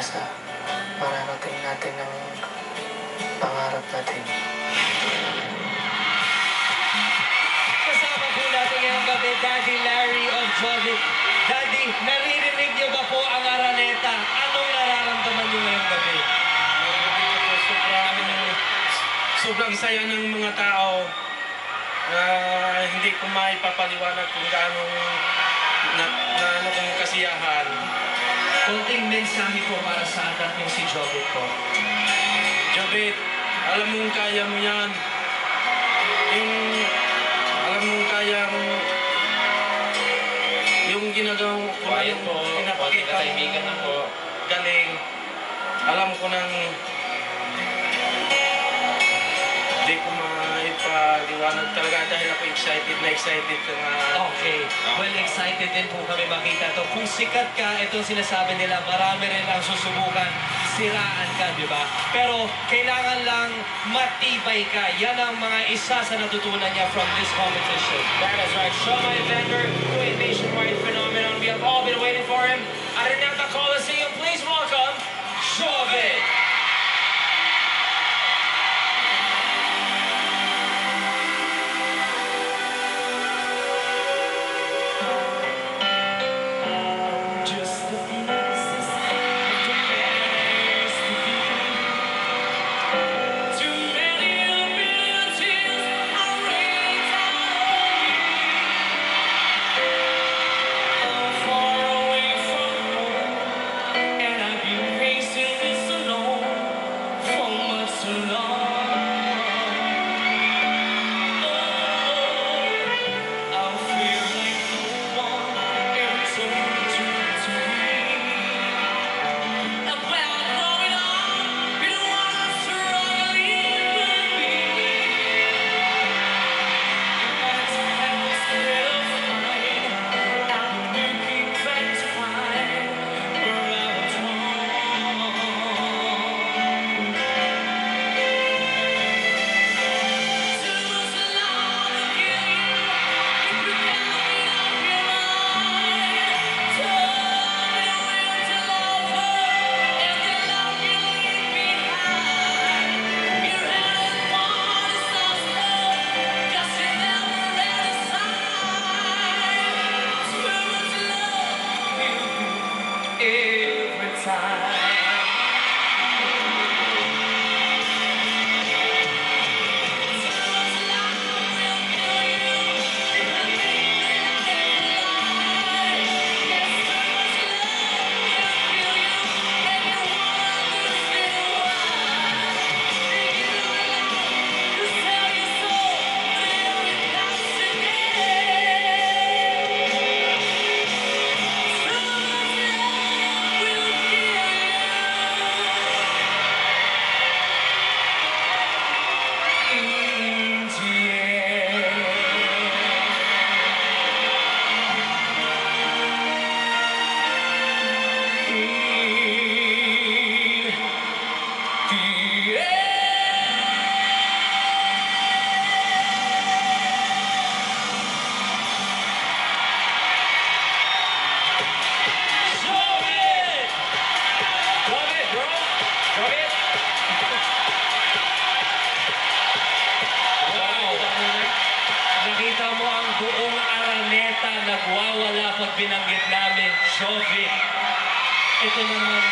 pag-asa para natin ang pangarap natin. Kasama po natin ngayong gabi, Daddy Larry of Jovit. Daddy, naririnig niyo ba po ang Araneta? Anong nararamdaman niyo ngayong gabi? Sobrang saya ng mga tao. Hindi ko maipapaliwanag kung gaano kong kasiyahan. Konting mensahe po para sa anak niyo si Jovit po. Jovit, alam mong kaya mo yan. Alam mong kaya mo yung ginagawa ko na yung pinapakita mo. Galing. Alam ko nang hindi ko maipaliwanag talaga dahil ako excited na. Okay. Well, excited din po kami makita to. Kung sikat ka, itong sinasabi nila, marami rin ang susubukan, siraan ka, di ba? Pero kailangan lang matibay ka. Yan ang mga isa sa natutunan niya from this competition. That is right. Showman Vendor, doing nationwide phenomenon. We have all been waiting for him. Araneta Coliseum, please welcome Jovit. Nakita mo ang buong Araneta nagwawala pag binanggit namin, Jovit. Ito naman